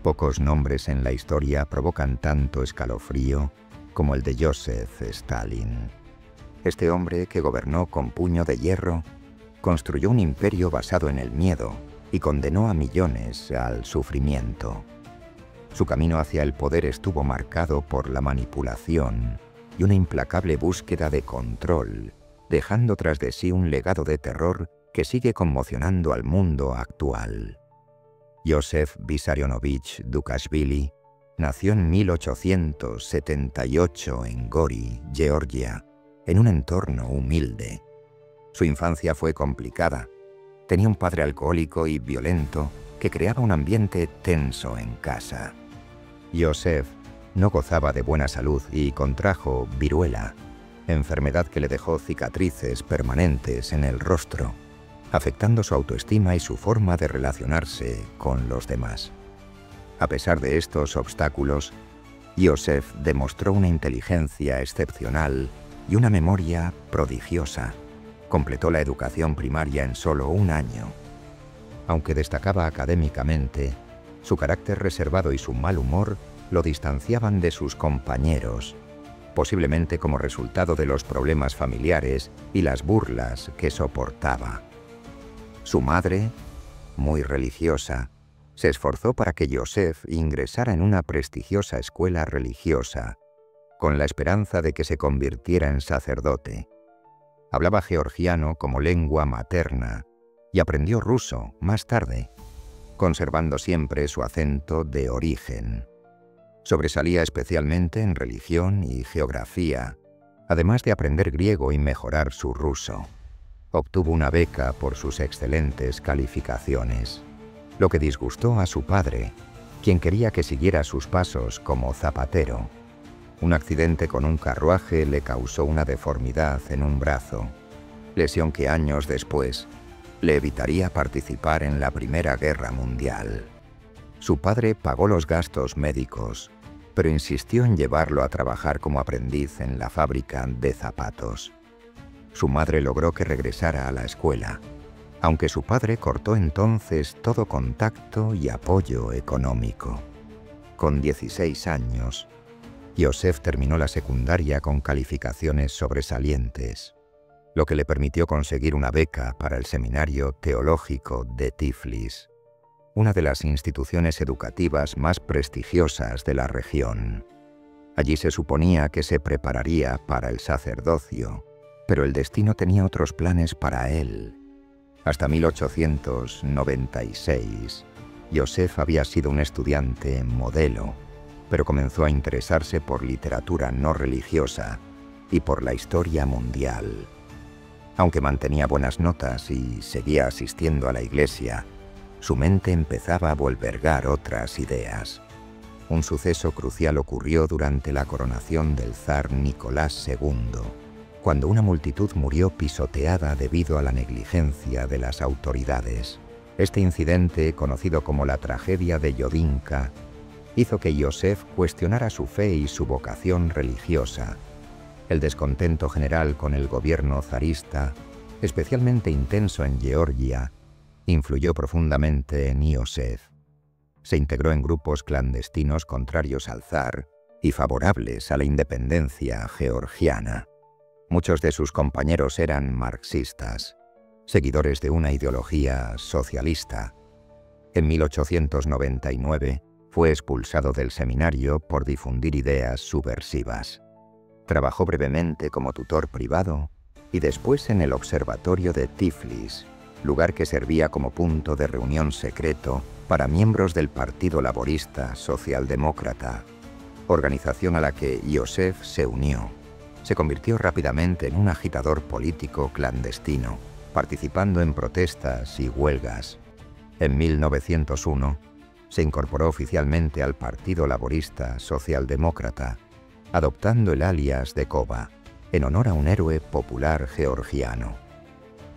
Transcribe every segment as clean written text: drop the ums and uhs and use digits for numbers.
Pocos nombres en la historia provocan tanto escalofrío como el de Joseph Stalin. Este hombre, que gobernó con puño de hierro, construyó un imperio basado en el miedo y condenó a millones al sufrimiento. Su camino hacia el poder estuvo marcado por la manipulación y una implacable búsqueda de control, dejando tras de sí un legado de terror que sigue conmocionando al mundo actual. Joseph Vissarionovich Dukashvili nació en 1878 en Gori, Georgia, en un entorno humilde. Su infancia fue complicada. Tenía un padre alcohólico y violento que creaba un ambiente tenso en casa. Joseph no gozaba de buena salud y contrajo viruela, enfermedad que le dejó cicatrices permanentes en el rostro, afectando su autoestima y su forma de relacionarse con los demás. A pesar de estos obstáculos, Joseph demostró una inteligencia excepcional y una memoria prodigiosa. Completó la educación primaria en solo un año. Aunque destacaba académicamente, su carácter reservado y su mal humor lo distanciaban de sus compañeros, posiblemente como resultado de los problemas familiares y las burlas que soportaba. Su madre, muy religiosa, se esforzó para que Joseph ingresara en una prestigiosa escuela religiosa, con la esperanza de que se convirtiera en sacerdote. Hablaba georgiano como lengua materna y aprendió ruso más tarde, conservando siempre su acento de origen. Sobresalía especialmente en religión y geografía, además de aprender griego y mejorar su ruso. Obtuvo una beca por sus excelentes calificaciones, lo que disgustó a su padre, quien quería que siguiera sus pasos como zapatero. Un accidente con un carruaje le causó una deformidad en un brazo, lesión que años después le evitaría participar en la Primera Guerra Mundial. Su padre pagó los gastos médicos, pero insistió en llevarlo a trabajar como aprendiz en la fábrica de zapatos. Su madre logró que regresara a la escuela, aunque su padre cortó entonces todo contacto y apoyo económico. Con 16 años, Joseph terminó la secundaria con calificaciones sobresalientes, lo que le permitió conseguir una beca para el Seminario Teológico de Tiflis, una de las instituciones educativas más prestigiosas de la región. Allí se suponía que se prepararía para el sacerdocio, pero el destino tenía otros planes para él. Hasta 1896, Joseph había sido un estudiante modelo, pero comenzó a interesarse por literatura no religiosa y por la historia mundial. Aunque mantenía buenas notas y seguía asistiendo a la iglesia, su mente empezaba a albergar otras ideas. Un suceso crucial ocurrió durante la coronación del zar Nicolás II, cuando una multitud murió pisoteada debido a la negligencia de las autoridades. Este incidente, conocido como la tragedia de Yodinka, hizo que Joseph cuestionara su fe y su vocación religiosa. El descontento general con el gobierno zarista, especialmente intenso en Georgia, influyó profundamente en Joseph. Se integró en grupos clandestinos contrarios al zar y favorables a la independencia georgiana. Muchos de sus compañeros eran marxistas, seguidores de una ideología socialista. En 1899 fue expulsado del seminario por difundir ideas subversivas. Trabajó brevemente como tutor privado y después en el Observatorio de Tiflis, lugar que servía como punto de reunión secreto para miembros del Partido Laborista Socialdemócrata, organización a la que Joseph se unió. Se convirtió rápidamente en un agitador político clandestino, participando en protestas y huelgas. En 1901, se incorporó oficialmente al Partido Laborista Socialdemócrata, adoptando el alias de Kova, en honor a un héroe popular georgiano.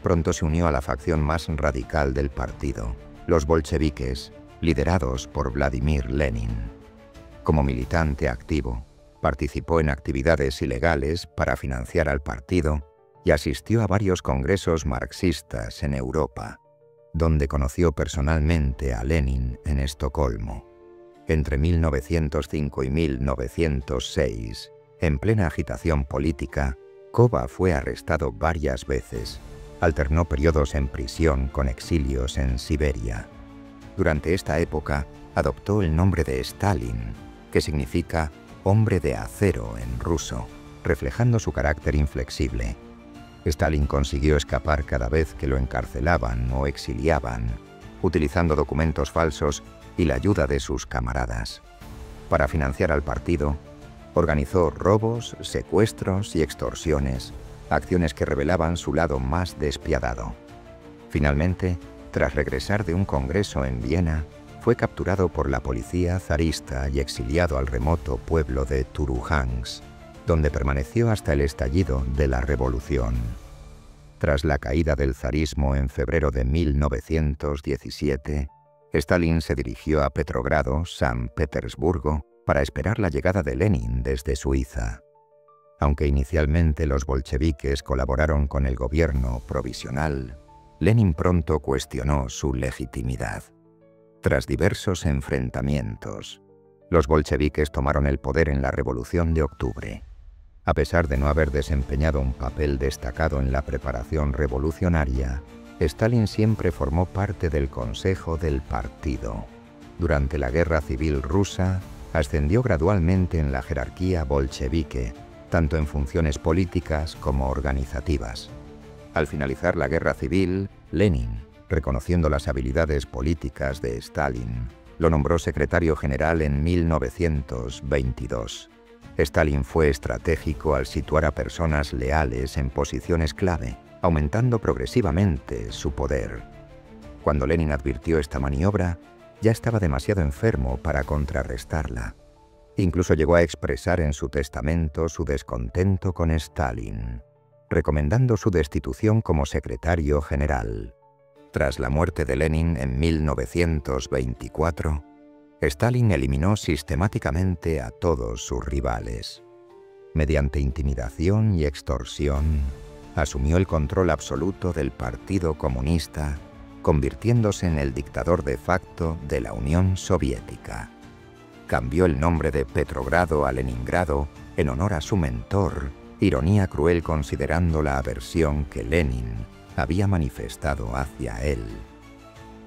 Pronto se unió a la facción más radical del partido, los bolcheviques, liderados por Vladimir Lenin. Como militante activo, participó en actividades ilegales para financiar al partido y asistió a varios congresos marxistas en Europa, donde conoció personalmente a Lenin en Estocolmo. Entre 1905 y 1906, en plena agitación política, Koba fue arrestado varias veces. Alternó periodos en prisión con exilios en Siberia. Durante esta época, adoptó el nombre de Stalin, que significa hombre de acero en ruso, reflejando su carácter inflexible. Stalin consiguió escapar cada vez que lo encarcelaban o exiliaban, utilizando documentos falsos y la ayuda de sus camaradas. Para financiar al partido, organizó robos, secuestros y extorsiones, acciones que revelaban su lado más despiadado. Finalmente, tras regresar de un congreso en Viena, fue capturado por la policía zarista y exiliado al remoto pueblo de Turuhansk, donde permaneció hasta el estallido de la revolución. Tras la caída del zarismo en febrero de 1917, Stalin se dirigió a Petrogrado, San Petersburgo, para esperar la llegada de Lenin desde Suiza. Aunque inicialmente los bolcheviques colaboraron con el gobierno provisional, Lenin pronto cuestionó su legitimidad. Tras diversos enfrentamientos, los bolcheviques tomaron el poder en la Revolución de Octubre. A pesar de no haber desempeñado un papel destacado en la preparación revolucionaria, Stalin siempre formó parte del Consejo del Partido. Durante la Guerra Civil Rusa, ascendió gradualmente en la jerarquía bolchevique, tanto en funciones políticas como organizativas. Al finalizar la Guerra Civil, Lenin, reconociendo las habilidades políticas de Stalin, lo nombró secretario general en 1922. Stalin fue estratégico al situar a personas leales en posiciones clave, aumentando progresivamente su poder. Cuando Lenin advirtió esta maniobra, ya estaba demasiado enfermo para contrarrestarla. Incluso llegó a expresar en su testamento su descontento con Stalin, recomendando su destitución como secretario general. Tras la muerte de Lenin en 1924, Stalin eliminó sistemáticamente a todos sus rivales. Mediante intimidación y extorsión, asumió el control absoluto del Partido Comunista, convirtiéndose en el dictador de facto de la Unión Soviética. Cambió el nombre de Petrogrado a Leningrado en honor a su mentor, ironía cruel considerando la aversión que Lenin había manifestado hacia él.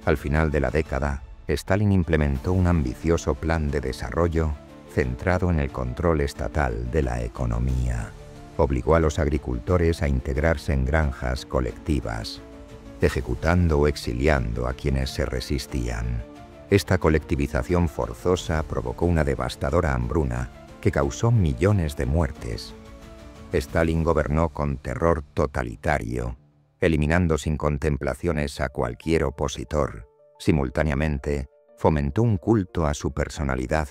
Al final de la década, Stalin implementó un ambicioso plan de desarrollo centrado en el control estatal de la economía. Obligó a los agricultores a integrarse en granjas colectivas, ejecutando o exiliando a quienes se resistían. Esta colectivización forzosa provocó una devastadora hambruna que causó millones de muertes. Stalin gobernó con terror totalitario, eliminando sin contemplaciones a cualquier opositor. Simultáneamente, fomentó un culto a su personalidad,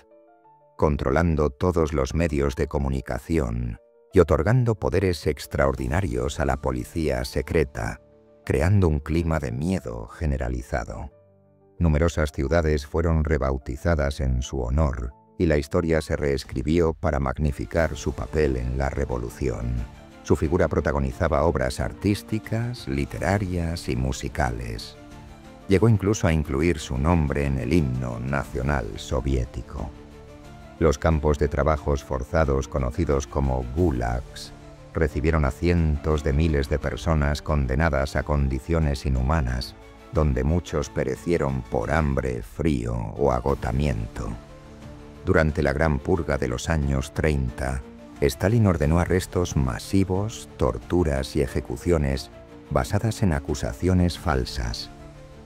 controlando todos los medios de comunicación y otorgando poderes extraordinarios a la policía secreta, creando un clima de miedo generalizado. Numerosas ciudades fueron rebautizadas en su honor y la historia se reescribió para magnificar su papel en la revolución. Su figura protagonizaba obras artísticas, literarias y musicales. Llegó incluso a incluir su nombre en el himno nacional soviético. Los campos de trabajos forzados conocidos como gulags recibieron a cientos de miles de personas condenadas a condiciones inhumanas, donde muchos perecieron por hambre, frío o agotamiento. Durante la Gran Purga de los años 30, Stalin ordenó arrestos masivos, torturas y ejecuciones basadas en acusaciones falsas.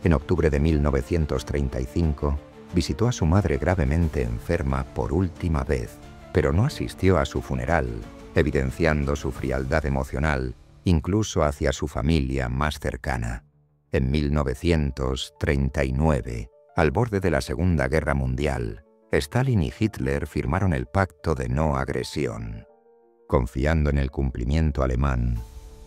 En octubre de 1935, visitó a su madre gravemente enferma por última vez, pero no asistió a su funeral, evidenciando su frialdad emocional, incluso hacia su familia más cercana. En 1939, al borde de la Segunda Guerra Mundial, Stalin y Hitler firmaron el Pacto de No Agresión. Confiando en el cumplimiento alemán,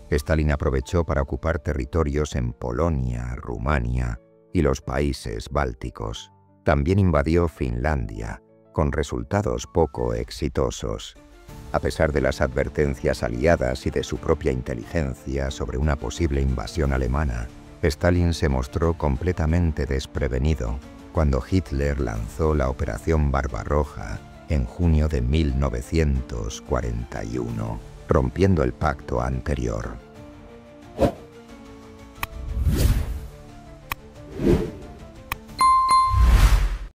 Stalin aprovechó para ocupar territorios en Polonia, Rumania y los países bálticos. También invadió Finlandia, con resultados poco exitosos. A pesar de las advertencias aliadas y de su propia inteligencia sobre una posible invasión alemana, Stalin se mostró completamente desprevenido, cuando Hitler lanzó la Operación Barbarroja en junio de 1941, rompiendo el pacto anterior.